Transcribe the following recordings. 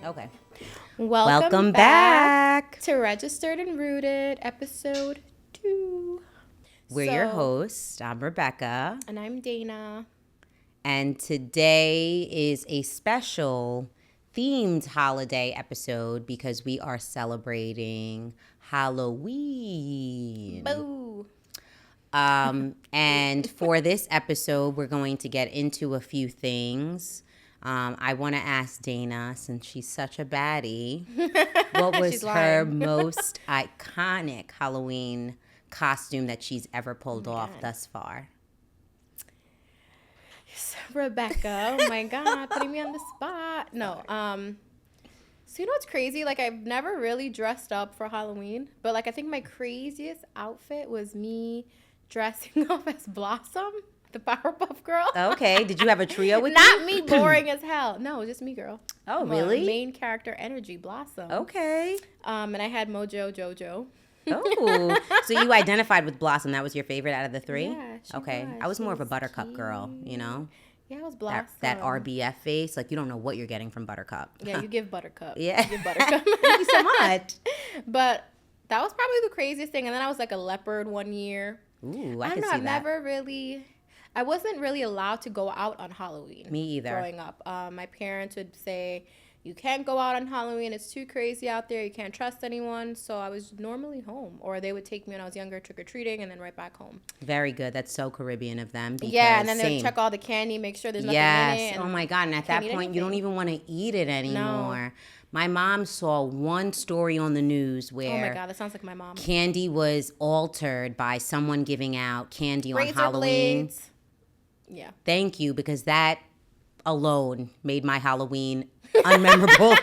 Okay. Welcome back to Registered and Rooted, episode 2. We're your hosts. I'm Rebecca. And I'm Dana. And today is a special themed holiday episode because we are celebrating Halloween. Boo! And for this episode, we're going to get into a few things. I want to ask Dana, since she's such a baddie, what was her most iconic Halloween costume that she's ever pulled off thus far? Rebecca, oh my God, putting me on the spot. No, so you know what's crazy? Like, I've never really dressed up for Halloween, but like I think my craziest outfit was me dressing up as Blossom, the Powerpuff Girl. Okay, did you have a trio with you? Not me, boring as hell. No, just me, girl. Oh, really? Main character energy, Blossom. Okay. And I had Mojo Jojo. Oh, so you identified with Blossom. That was your favorite out of the three? Yeah, okay. Was. I was more of a Buttercup girl, you know? Yeah, I was Blossom. That RBF face, like you don't know what you're getting from Buttercup. Yeah, you give Buttercup. Yeah. You give Buttercup. Thank you so much. But that was probably the craziest thing. And then I was like a leopard one year. Ooh, I don't know. I wasn't really allowed to go out on Halloween. Me either. Growing up. My parents would say, you can't go out on Halloween. It's too crazy out there. You can't trust anyone. So I was normally home. Or they would take me when I was younger trick-or-treating and then right back home. Very good. That's so Caribbean of them. Yeah, and then they would check all the candy, make sure there's nothing in it. Yes. Oh, my God. And at that point, you don't even want to eat it anymore. No. My mom saw one story on the news where... Oh, my God. That sounds like my mom. Candy was altered by someone giving out candy on Halloween. Blades. Yeah. Thank you, because that alone made my Halloween unmemorable.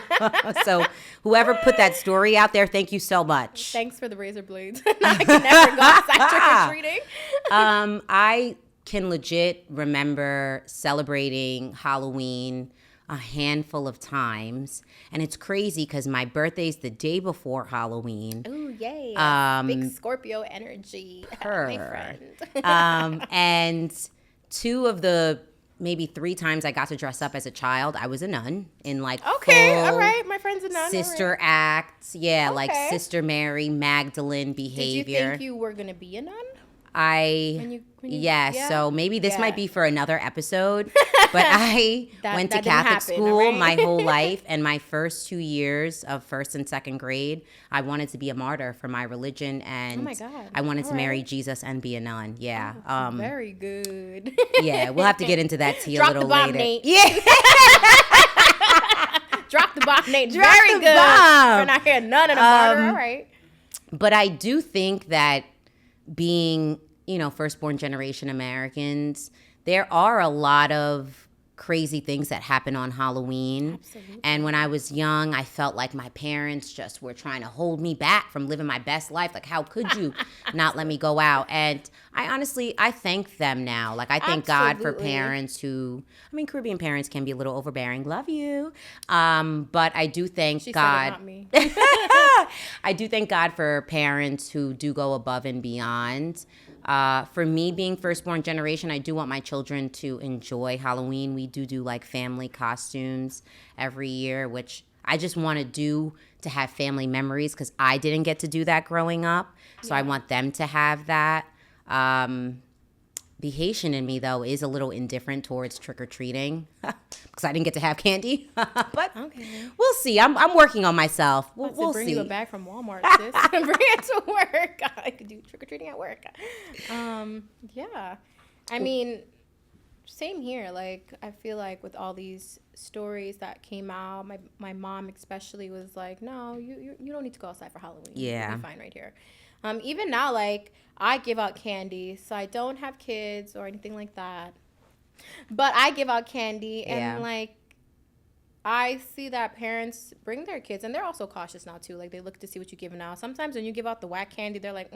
So whoever put that story out there, thank you so much. Thanks for the razor blades. I can never go outside trick-or-treating. I can legit remember celebrating Halloween a handful of times, and it's crazy because my birthday's the day before Halloween. Ooh, yay. Big Scorpio energy. My friend. And two of the maybe 3 times I got to dress up as a child, I was a nun in like all right, my friend's a nun. Sister acts, like Sister Mary, Magdalene behavior. Did you think you were gonna be a nun? So maybe this might be for another episode, but I went to Catholic school my whole life, and my first 2 years of 1st and 2nd grade, I wanted to be a martyr for my religion, and I wanted to marry Jesus and be a nun. Yeah. Very good. Yeah, we'll have to get into that tea a little later. Nate. Yeah. Drop the bomb, Nate. Very good. We're not here, none of the martyr. All right. But I do think that being, firstborn generation Americans, there are a lot of crazy things that happen on Halloween. Absolutely. And when I was young, I felt like my parents just were trying to hold me back from living my best life. Like, how could you not let me go out? And I thank them now. Like, I thank God for parents Caribbean parents can be a little overbearing. Love you. But I do thank God. Said it, not me. I do thank God for parents who do go above and beyond. For me, being firstborn generation, I do want my children to enjoy Halloween. We do like family costumes every year, which I just want to do to have family memories because I didn't get to do that growing up. So I want them to have that. The Haitian in me, though, is a little indifferent towards trick-or-treating because I didn't get to have candy. But we'll see. I'm working on myself. We'll bring see. you a bag from Walmart, sis, and bring it to work. I could do trick-or-treating at work. Yeah. I mean, same here. Like, I feel like with all these stories that came out, my mom especially was like, no, you don't need to go outside for Halloween. Yeah. You'll be fine right here. Even now, like, I give out candy, so I don't have kids or anything like that. But I give out candy, and, like, I see that parents bring their kids, and they're also cautious now, too. Like, they look to see what you're giving out. Sometimes when you give out the whack candy, they're like,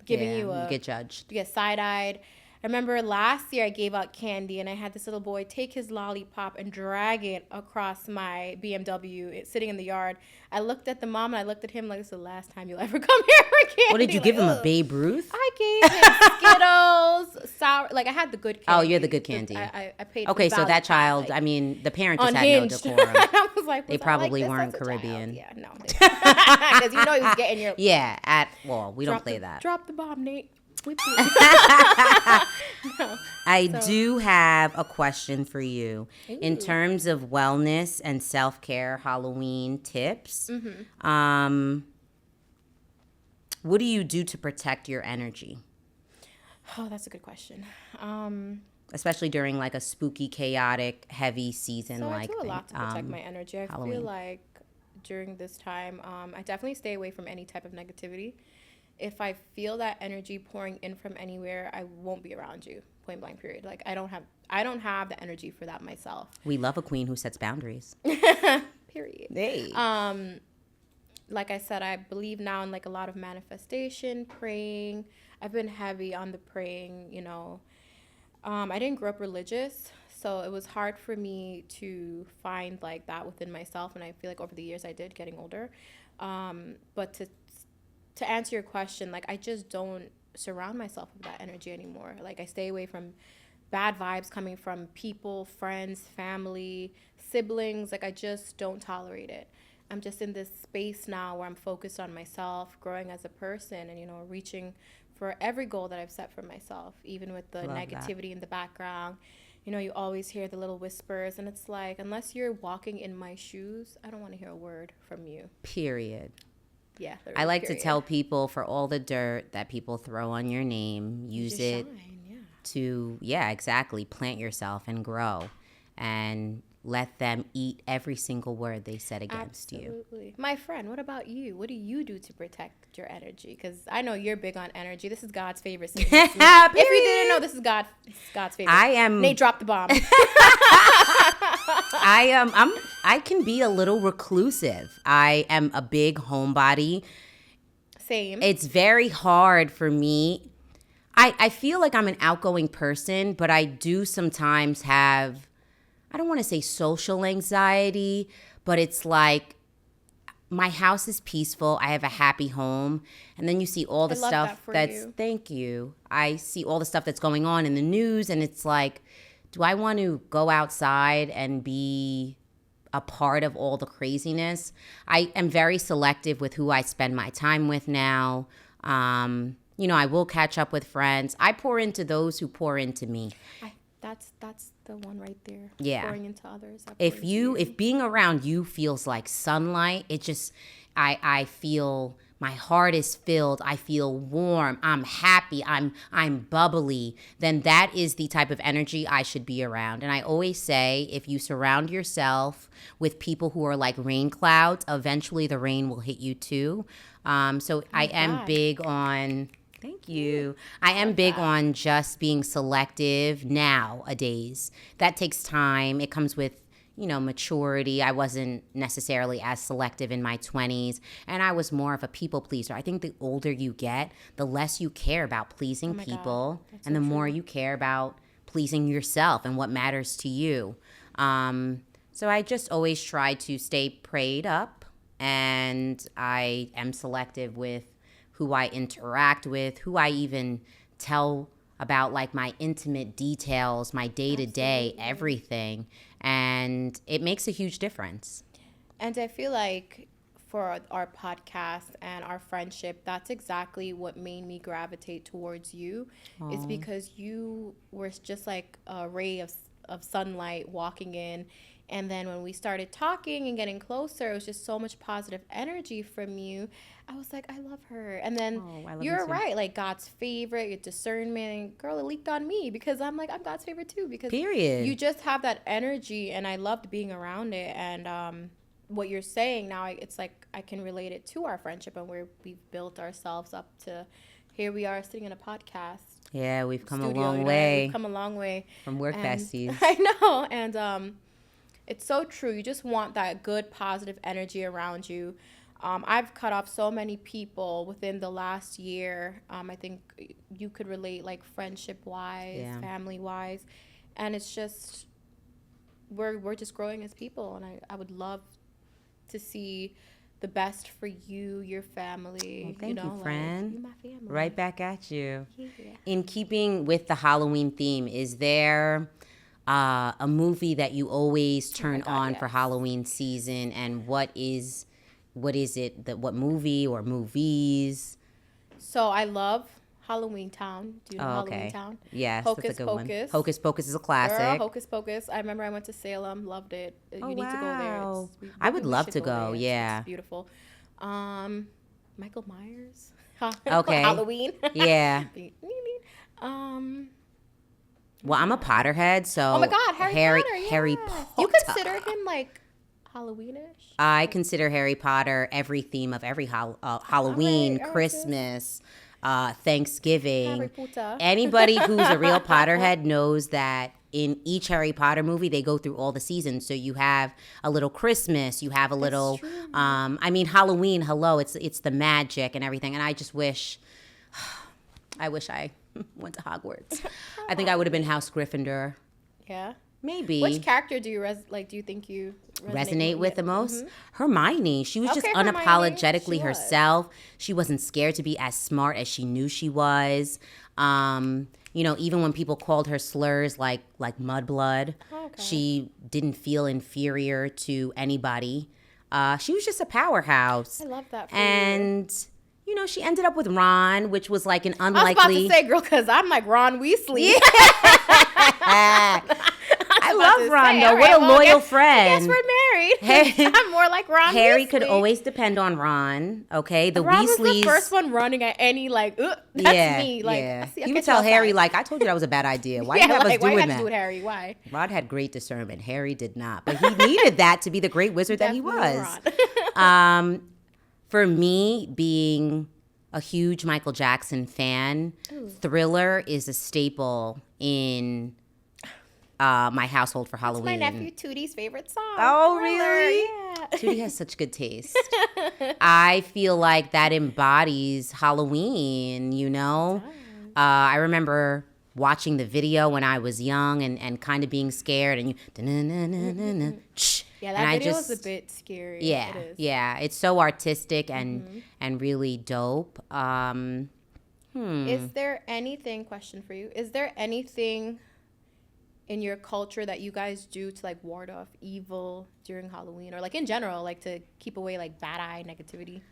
giving you you get judged. You get side-eyed. I remember last year I gave out candy and I had this little boy take his lollipop and drag it across my BMW. It's sitting in the yard. I looked at the mom and I looked at him like, "It's the last time you'll ever come here for candy." What did you give him? A Babe Ruth? I gave him Skittles, sour. Like I had the good candy. Oh, you're the good candy. I paid. Okay, for so that child. like, I mean, the parents just unhinged. had no decorum. I was like, They probably weren't Caribbean. Yeah, no. Because you know he was getting your. Yeah, we don't play that. Drop the bomb, Nate. No. I do have a question for you. Ooh. In terms of wellness and self-care Halloween tips. What do you do to protect your energy? Oh, that's a good question. Especially during like a spooky, chaotic, heavy season So like I do a lot to protect my energy. I Halloween. feel like during this time, I definitely stay away from any type of negativity. If I feel that energy pouring in from anywhere, I won't be around you. Point blank. Period. Like I don't have the energy for that myself. We love a queen who sets boundaries. Period. Hey. Like I said, I believe now in like a lot of manifestation, praying. I've been heavy on the praying, you know. I didn't grow up religious, so it was hard for me to find like that within myself, and I feel like over the years I did, getting older. But to answer your question, like I just don't surround myself with that energy anymore. Like I stay away from bad vibes coming from people, friends, family, siblings. Like I just don't tolerate it. I'm just in this space now where I'm focused on myself, growing as a person, and, you know, reaching for every goal that I've set for myself, even with the negativity in the background. You know, you always hear the little whispers, and it's like, unless you're walking in my shoes, I don't want to hear a word from you. Period. Yeah. I like to tell people, for all the dirt that people throw on your name, use it to, exactly, plant yourself and grow, and let them eat every single word they said against you. My friend, what about you? What do you do to protect your energy? Because I know you're big on energy. This is God's favorite. If you didn't know, this is God's favorite. Nate dropped the bomb. I can be a little reclusive. I am a big homebody. Same. It's very hard for me. I feel like I'm an outgoing person, but I do sometimes have, I don't want to say social anxiety, but it's like my house is peaceful. I have a happy home. And then you see all the stuff thank you. I see all the stuff that's going on in the news, and it's like, do I want to go outside and be a part of all the craziness? I am very selective with who I spend my time with now. You know, I will catch up with friends. I pour into those who pour into me. That's the one right there. Yeah. Pouring into others. If being around you feels like sunlight, it just, I feel my heart is filled. I feel warm. I'm happy. I'm bubbly. Then that is the type of energy I should be around. And I always say, if you surround yourself with people who are like rain clouds, eventually the rain will hit you too. So I am big on. Thank you. I am big on just being selective nowadays. That takes time. It comes with, you know, maturity. I wasn't necessarily as selective in my 20s, and I was more of a people pleaser. I think the older you get, the less you care about pleasing people, and the more you care about pleasing yourself and what matters to you. So I just always try to stay prayed up, and I am selective with who I interact with, who I even tell about, like, my intimate details, my day-to-day, everything. And it makes a huge difference. And I feel like for our podcast and our friendship, that's exactly what made me gravitate towards you. Aww. Is because you were just like a ray of sunlight walking in. And then when we started talking and getting closer, it was just so much positive energy from you. I was like, I love her. And then you're right, like God's favorite, your discernment. Girl, it leaked on me because I'm like, I'm God's favorite too. Because you just have that energy, and I loved being around it. And what you're saying now, it's like I can relate it to our friendship and where we've built ourselves up to here we are sitting in a podcast. Yeah, we've come a long way. We've come a long way. From work besties. I know. And it's so true. You just want that good, positive energy around you. I've cut off so many people within the last year. I think you could relate, like, friendship wise, family wise, and it's just we're just growing as people, and I would love to see the best for you, your family. Well, thank you, like, friend. you my family. Right back at you. Yeah. In keeping with the Halloween theme, is there a movie that you always turn on for Halloween season, and what is it? What movie or movies? So I love Halloween Town. Do you know Halloween Town? Yes, Hocus that's a good Pocus. one. Hocus Pocus is a classic. Girl, Hocus Pocus. I remember I went to Salem, loved it. You need to go there. I would love to go. Yeah, it's beautiful. Michael Myers. Okay. Halloween. Yeah. Well, I'm a Potterhead, so oh my God, Harry Potter. Harry Potter. You consider him like Halloweenish? I consider Harry Potter every theme of every Halloween, all right, Christmas, Thanksgiving. Harry Potter. Anybody who's a real Potterhead knows that in each Harry Potter movie, they go through all the seasons. So you have a little Christmas, you have a little, Halloween. Hello, it's the magic and everything. And I just wish I went to Hogwarts. I think I would have been House Gryffindor. Yeah. Maybe. Which character do you think you resonate with the most? Hermione. She was just Hermione. unapologetically She was. herself. She wasn't scared to be as smart as she knew she was. Even when people called her slurs like mudblood, she didn't feel inferior to anybody. She was just a powerhouse. I love that for and you. She ended up with Ron, which was like an unlikely. I was about to say, girl, because I'm like Ron Weasley. I love Ron, though. What a loyal friend. Yes, we're married. I'm more like Ron Harry Weasley. could always depend on Ron, okay? The Ron Weasleys. was the first one running at any, that's me. Like, yeah. I You would tell Harry, like, I told you that was a bad idea. Why you have us doing why you that? have to do it, Harry? Why? Ron had great discernment. Harry did not. But he needed that to be the great wizard that he was. For me, being a huge Michael Jackson fan, Thriller is a staple in my household for Halloween. It's my nephew Tootie's favorite song. Oh, Thriller. really? Yeah. Tootie has such good taste. I feel like that embodies Halloween, I remember watching the video when I was young and kind of being scared and yeah, that video was a bit scary. Yeah, it is. Yeah. It's so artistic and really dope. Is there anything, question for you, is there anything in your culture that you guys do to like ward off evil during Halloween or like in general, like to keep away like bad eye negativity?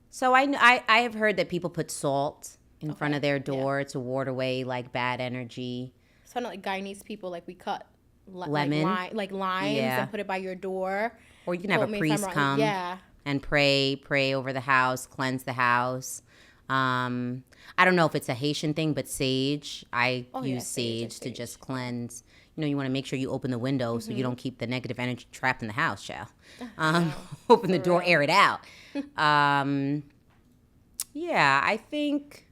So I have heard that people put salt in front of their door to ward away like bad energy. It's kind of like Guyanese people, like we cut lemon, like limes and put it by your door. Or you can have a priest come and pray over the house, cleanse the house. I don't know if it's a Haitian thing, but sage. I use sage to just cleanse. You want to make sure you open the window so you don't keep the negative energy trapped in the house, child. Open the door, air it out. Yeah, I think,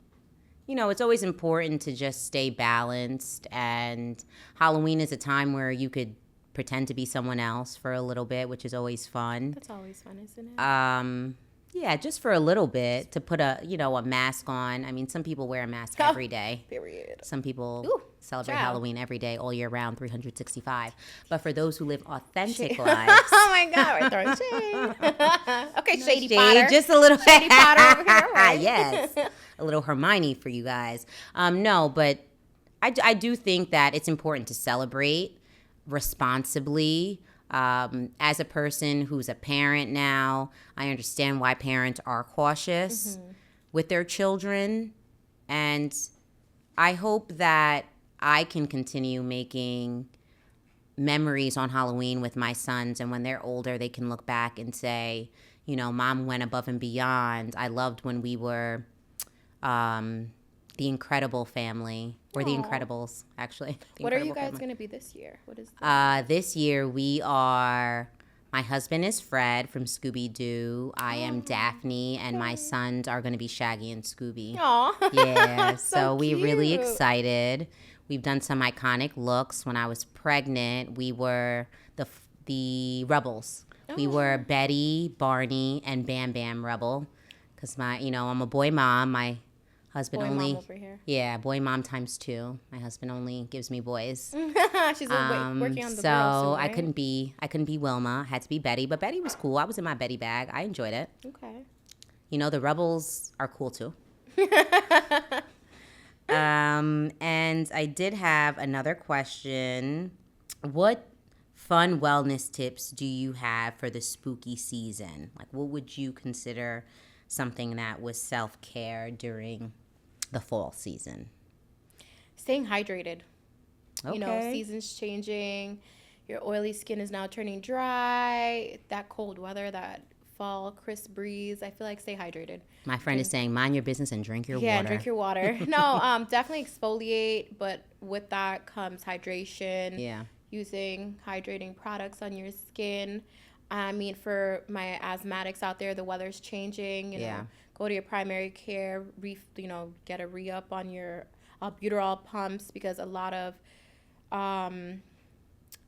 it's always important to just stay balanced. And Halloween is a time where you could pretend to be someone else for a little bit, which is always fun. That's always fun, isn't it? Yeah, just for a little bit to put a mask on. I mean, some people wear a mask every day. Period. Some people celebrate Halloween every day, all year round, 365. But for those who live authentic lives. Oh my God, we're throwing shade. Okay, Shady Potter. Just a little Shady Potter over here, right? Yes, a little Hermione for you guys. No, but I do think that it's important to celebrate responsibly. As a person who's a parent now, I understand why parents are cautious with their children. And I hope that I can continue making memories on Halloween with my sons. And when they're older, they can look back and say, Mom went above and beyond. I loved when we were the Incredible family. Or The Incredibles, actually. What are you guys going to be this year? What is this year we are, my husband is Fred from Scooby-Doo. I am Daphne, and my sons are going to be Shaggy and Scooby. Aww. Yeah, so we're really cute. Excited. We've done some iconic looks. When I was pregnant, we were the Rebels. We were Betty, Barney, and Bam Bam Rebel. Because I'm a boy mom. My husband Boy only. mom over here. Yeah, boy mom times 2. My husband only gives me boys. She's working on the girl soon, right? I couldn't be Wilma. I had to be Betty. But Betty was cool. I was in my Betty bag. I enjoyed it. Okay. The Rebels are cool too. And I did have another question. What fun wellness tips do you have for the spooky season? Like, what would you consider something that was self-care during the fall season? Staying hydrated. Okay. Seasons changing. Your oily skin is now turning dry. That cold weather, that fall crisp breeze. I feel like stay hydrated. My friend is saying, mind your business and drink your water. Yeah, drink your water. No, definitely exfoliate, but with that comes hydration. Yeah. Using hydrating products on your skin. I mean, for my asthmatics out there, the weather's changing. You know, go to your primary care. Get a re-up on your albuterol pumps because a lot of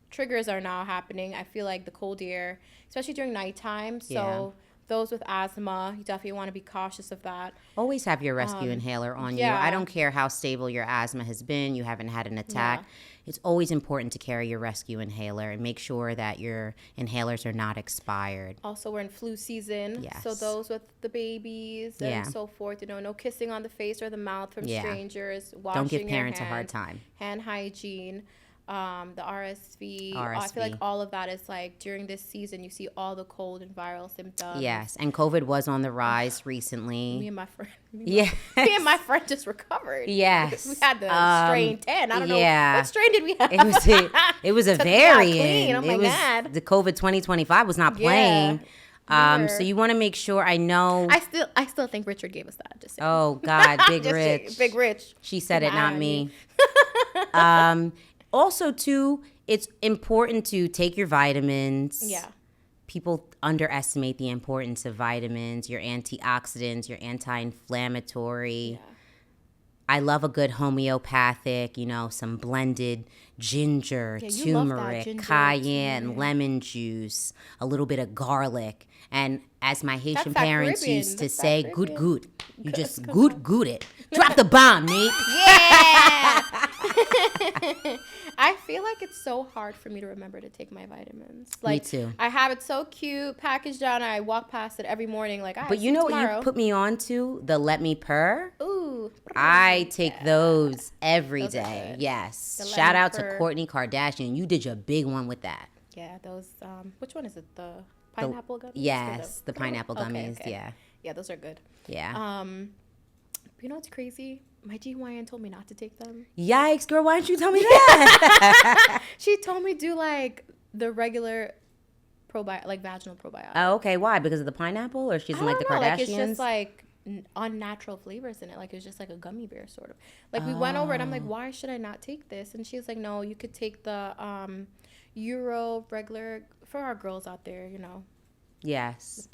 triggers are now happening. I feel like the cold air, especially during nighttime. So those with asthma, you definitely want to be cautious of that. Always have your rescue inhaler on you. I don't care how stable your asthma has been. You haven't had an attack. Yeah. It's always important to carry your rescue inhaler and make sure that your inhalers are not expired. Also, we're in flu season. Yes. So those with the babies and so forth, no kissing on the face or the mouth from strangers. Washing don't give parents your hands, a hard time. Hand hygiene. The RSV. I feel like all of that is like during this season, you see all the cold and viral symptoms. Yes, and COVID was on the rise recently. Me and my friend. Me and my friend just recovered. Yes. We had the strain 10. I don't know. What strain did we have? It was a variant. Oh my God. The COVID 2025 was not playing. So you want to make sure. I know. I still think Richard gave us that. Just saying. Oh God, Big Rich. Big Rich. She said it, not me. Also, too, it's important to take your vitamins. Yeah. People underestimate the importance of vitamins, your antioxidants, your anti-inflammatory. Yeah. I love a good homeopathic, some blended ginger, turmeric, cayenne, lemon juice, a little bit of garlic. And as my Haitian parents used to say, good. You just good it. Drop the bomb, Nate. Yeah. I feel like it's so hard for me to remember to take my vitamins. Me too. I have it so cute, packaged down, and I walk past it every morning. But you know what you put me on to? The Let Me Purr. Ooh. I take those every day. Yes. Shout out to Kourtney Kardashian. You did your big one with that. Yeah, those. Which one is it? The pineapple gummies? Yes, the pineapple gummies. Okay. Yeah. Yeah, those are good. Yeah. You know what's crazy? My GYN told me not to take them. Yikes, girl, why didn't you tell me that? She told me do the regular vaginal probiotic. Oh, okay. Why? Because of the pineapple, or she doesn't like the Kardashians? It's just unnatural flavors in it. It was just like a gummy bear sort of. We went over it. I'm like, why should I not take this? And she was like, no, you could take the Euro regular for our girls out there, Yes.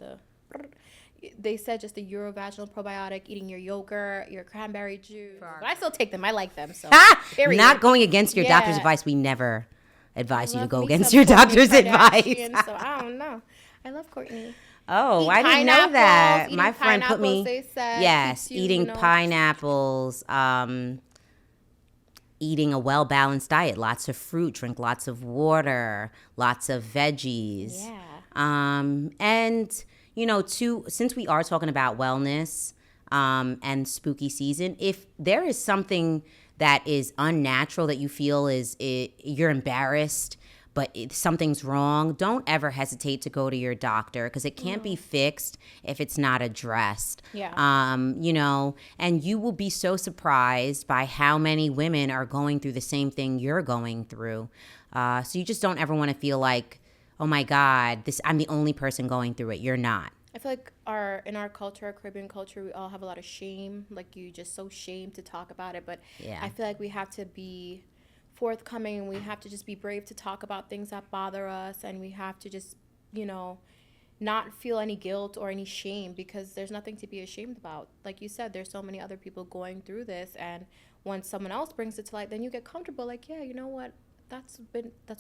They said just the Eurovaginal probiotic, eating your yogurt, your cranberry juice. But I still take them. I like them. So not going against your doctor's advice. We never advise you to go against your doctor's advice. So I don't know. I love Kourtney. Oh, I didn't know that. My friend put me. Yes, eating pineapples. Eating a well-balanced diet. Lots of fruit. Drink lots of water. Lots of veggies. Yeah. And since we are talking about wellness and spooky season, if there is something that is unnatural that you feel you're embarrassed, but something's wrong, don't ever hesitate to go to your doctor because it can't be fixed if it's not addressed. Yeah. And you will be so surprised by how many women are going through the same thing you're going through. So you just don't ever want to feel like, oh my God, I'm the only person going through it. You're not. I feel like in our culture, our Caribbean culture, we all have a lot of shame. You just so shamed to talk about it. But I feel like we have to be forthcoming and we have to just be brave to talk about things that bother us. And we have to just, not feel any guilt or any shame because there's nothing to be ashamed about. Like you said, there's so many other people going through this. And once someone else brings it to light, then you get comfortable. Yeah, you know what? that's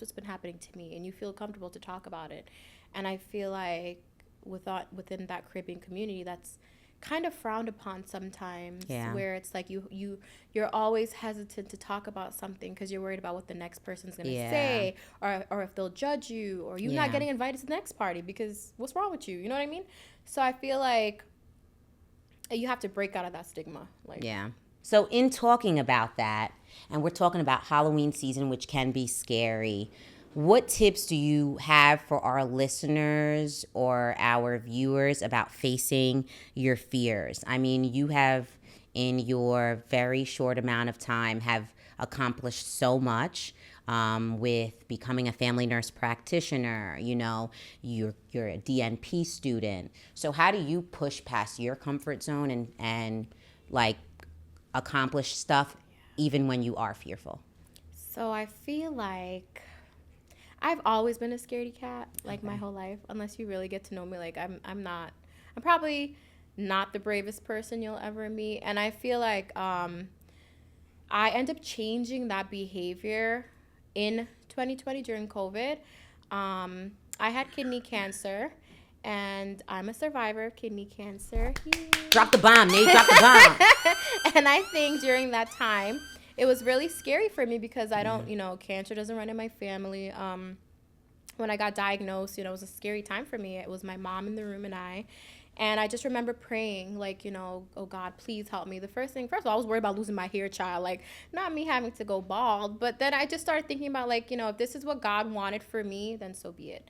what's been happening to me, and you feel comfortable to talk about it. And I feel like within that Caribbean community, that's kind of frowned upon sometimes, Yeah. where it's like you're always hesitant to talk about something because you're worried about what the next person's gonna Yeah. say, or if they'll judge you, or you Yeah. not getting invited to the next party because what's wrong with you? You know what I mean? So I feel like you have to break out of that stigma. Like, Yeah. So in talking about that, and we're talking about Halloween season, which can be scary, what tips do you have for our listeners or our viewers about facing your fears? I mean, you have, in your very short amount of time, have accomplished so much with becoming a family nurse practitioner. You know, you're a DNP student. So how do you push past your comfort zone and like accomplish stuff even when you are fearful? so I feel like I've always been a scaredy cat, like my whole life. Unless you really get to know me, like I'm probably not the bravest person you'll ever meet. And I feel like I end up changing that behavior in 2020 during COVID. I had kidney cancer, and I'm a survivor of kidney cancer. Drop the bomb, Nate. Drop the bomb. And I think during that time, it was really scary for me because I don't, cancer doesn't run in my family. When I got diagnosed, it was a scary time for me. It was my mom in the room and I. And I just remember praying, like, oh God, please help me. First of all, I was worried about losing my hair, child, like not me having to go bald. But then I just started thinking about, like, if this is what God wanted for me, then so be it.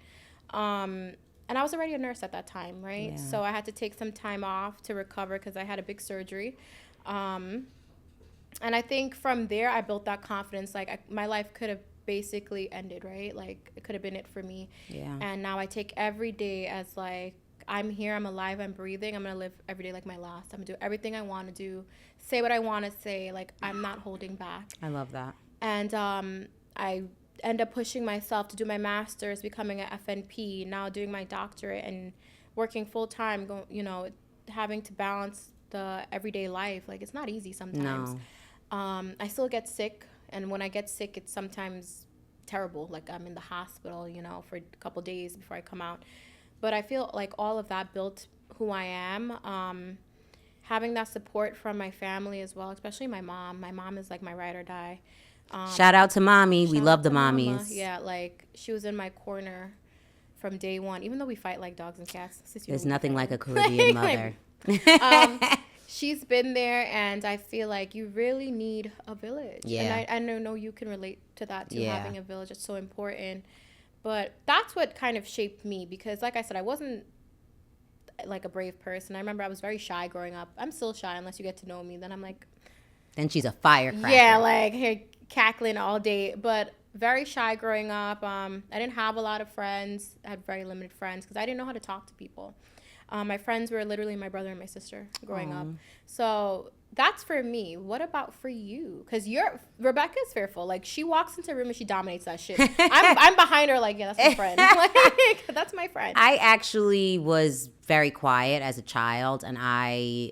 And I was already a nurse at that time, right? Yeah. So I had to take some time off to recover because I had a big surgery. And I think from there, I built that confidence. Like, my life could have basically ended, right? Like, it could have been it for me. Yeah. And now I take every day as, like, I'm here, I'm alive, I'm breathing. I'm going to live every day like my last. I'm going to do everything I want to do, say what I want to say. Like, I'm not holding back. I love that. And I end up pushing myself to do my master's, becoming an FNP, now doing my doctorate and working full time, having to balance the everyday life. Like, it's not easy sometimes. No. I still get sick, and when I get sick, it's sometimes terrible. Like, I'm in the hospital, for a couple days before I come out. But I feel like all of that built who I am. Having that support from my family as well, especially my mom. My mom is like my ride or die. Shout out to mommy. We Shout love out the to Mama. mommies. Yeah, like, she was in my corner from day one, even though we fight like dogs and cats. There's nothing like a Caribbean mother. She's been there, and I feel like you really need a village. Yeah. And I know you can relate to that too, Yeah. having a village. It's so important. But that's what kind of shaped me because, like I said, I wasn't like a brave person. I remember I was very shy growing up. I'm still shy unless you get to know me. Then I'm like... Then she's a firecracker. Yeah, like here cackling all day. But very shy growing up. I didn't have a lot of friends. I had very limited friends because I didn't know how to talk to people. My friends were literally my brother and my sister growing up. So that's for me. What about for you? Because Rebecca's fearful. Like, she walks into a room and she dominates that shit. I'm behind her like, yeah, that's my friend. Like, that's my friend. I actually was very quiet as a child, and I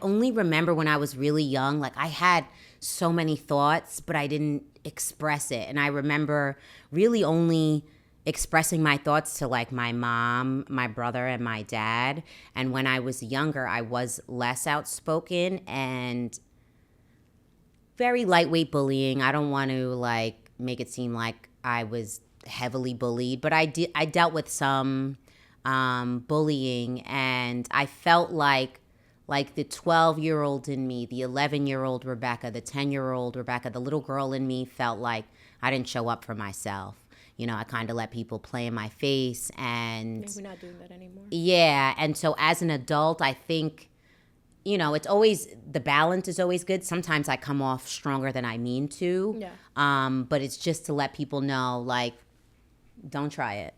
only remember when I was really young, like, I had so many thoughts, but I didn't express it. And I remember really only expressing my thoughts to, like, my mom, my brother, and my dad. And when I was younger, I was less outspoken and very lightweight bullying. I don't want to, like, make it seem like I was heavily bullied, but I dealt with some bullying, and I felt like the 12-year-old in me, the 11-year-old Rebecca, the 10-year-old Rebecca, the little girl in me felt like I didn't show up for myself. I kind of let people play in my face, and... We're not doing that anymore. Yeah, and so as an adult, I think, it's always... The balance is always good. Sometimes I come off stronger than I mean to. Yeah. But it's just to let people know, like, don't try it.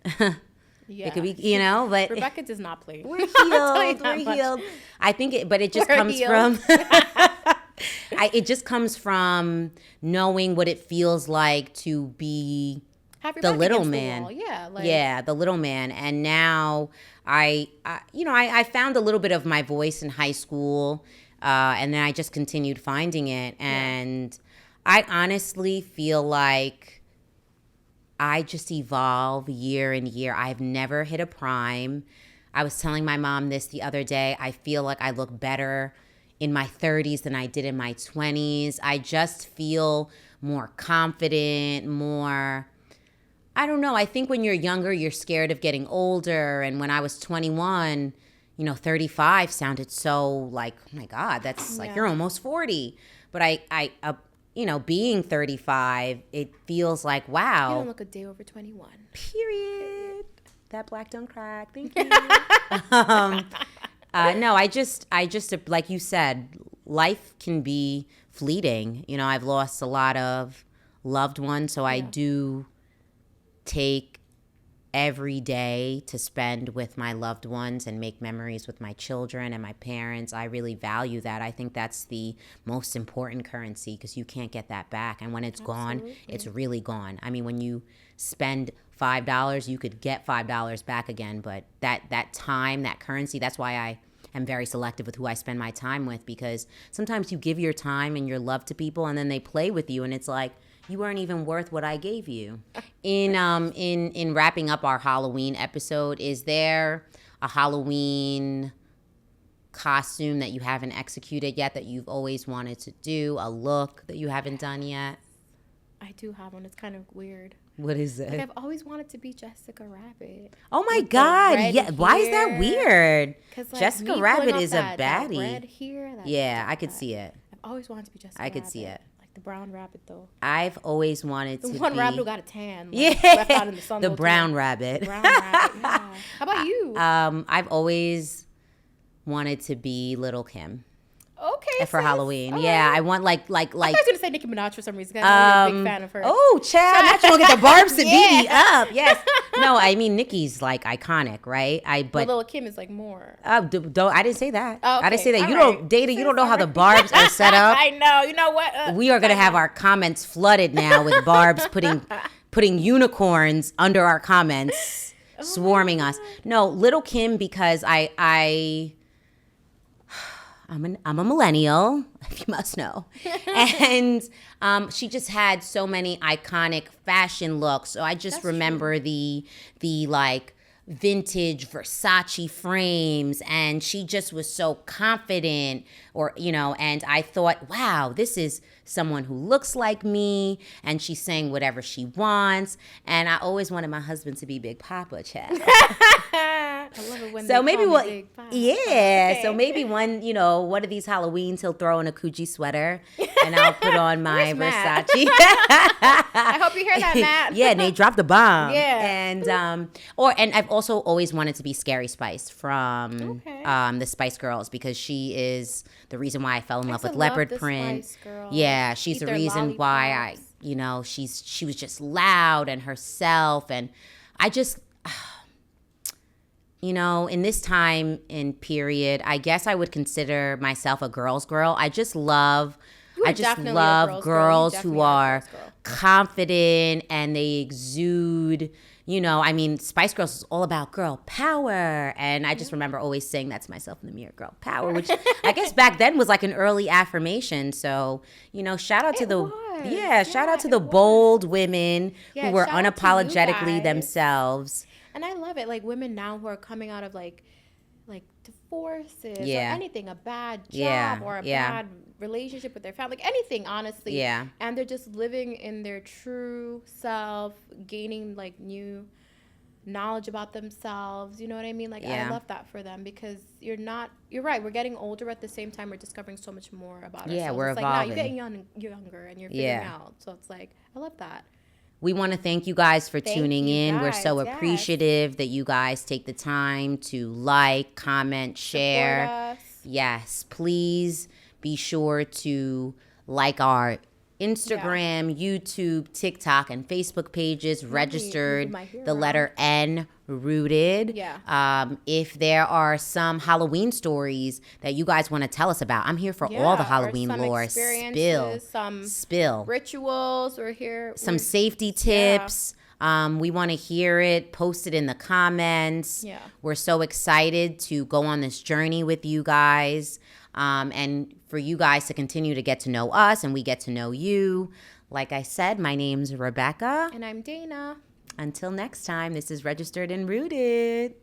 Yeah. It could be, but... Rebecca does not play. We're healed. We're healed. I think it just comes from... it just comes from knowing what it feels like to be... Have your the back little against the man. wall. Yeah. Like, Yeah, the little man. And now I found a little bit of my voice in high school, and then I just continued finding it. And I honestly feel like I just evolve year and year. I've never hit a prime. I was telling my mom this the other day. I feel like I look better in my 30s than I did in my 20s. I just feel more confident, more, I don't know. I think when you're younger, you're scared of getting older. And when I was 21, 35 sounded so like, oh my God, that's like, you're almost 40. But being 35, it feels like, wow. You don't look a day over 21. Period. That black don't crack. Thank you. No, I just, like you said, life can be fleeting. I've lost a lot of loved ones, so I do take every day to spend with my loved ones and make memories with my children and my parents. I really value that. I think that's the most important currency because you can't get that back. And when it's gone, it's really gone. I mean, when you spend $5, you could get $5 back again. But that time, that currency, that's why I am very selective with who I spend my time with, because sometimes you give your time and your love to people and then they play with you and it's like, you weren't even worth what I gave you. In wrapping up our Halloween episode, is there a Halloween costume that you haven't executed yet that you've always wanted to do? A look that you haven't done yet? I do have one. It's kind of weird. What is it? Like, I've always wanted to be Jessica Rabbit. Oh my God! Yeah, why is that weird? Like, Jessica Rabbit is a baddie. That red hair, I could see it. I've always wanted to be Jessica. I could see it. The brown rabbit, though. I've always wanted to be... The one rabbit who got a tan. Left out in the sun. The brown rabbit. Brown rabbit, yeah. How about you? I've always wanted to be Little Kim. Okay, for Halloween. Okay. Yeah, I want like. I was going to say Nicki Minaj for some reason. I'm a big fan of her. Oh, child. Not you going to get the barbs to beat me up. Yes. No, I mean, Nicki's like iconic, right? But Little Kim is like more. I didn't say that. Oh, okay. I didn't say that. You don't, Data, you don't know how the barbs are set up. I know. You know what? We are going to have our comments flooded now with barbs putting unicorns under our comments, swarming us. No, Little Kim, because I'm a millennial, if you must know. And she just had so many iconic fashion looks. So I just remember the like vintage Versace frames, and she just was so confident, and I thought, wow, this is someone who looks like me, and she's saying whatever she wants. And I always wanted my husband to be Big Papa, child. I love it when so maybe what? Yeah. Okay. So maybe one of these Halloweens he'll throw in a Coogi sweater, and I'll put on my Versace. I hope you hear that, Matt. Yeah, Nate dropped the bomb. Yeah. And I've also always wanted to be Scary Spice from the Spice Girls, because she is the reason why I fell in love with leopard print. Spice Girls. Yeah, she's the reason why she was just loud and herself, and I just. In this time and period, I guess I would consider myself a girl's girl. I just love girls who are confident and they exude, Spice Girls is all about girl power. And I just remember always saying that to myself in the mirror, girl power, which I guess back then was like an early affirmation. So, shout out to the bold women who were unapologetically themselves. And I love it, like women now who are coming out of like divorces or anything, a bad job or a bad relationship with their family, like anything, honestly. Yeah. And they're just living in their true self, gaining like new knowledge about themselves. You know what I mean? Like I love that for them, because you're right. We're getting older, but at the same time we're discovering so much more about ourselves. Yeah, we're it's evolving. Like, now you're getting younger and you're figuring out. So it's like, I love that. We want to thank you guys for tuning in. We're so appreciative that you guys take the time to like, comment, share. Support us. Yes, please be sure to like our Instagram, YouTube, TikTok, and Facebook pages, registered, the letter N, Rooted. Yeah. If there are some Halloween stories that you guys want to tell us about, I'm here for all the Halloween lore. Spill. Rituals. We're here. Some safety tips. We want to hear it. Post it in the comments. Yeah. We're so excited to go on this journey with you guys, and for you guys to continue to get to know us and we get to know you. Like I said, my name's Rebecca. And I'm Dana. Until next time, this is Registered and Rooted.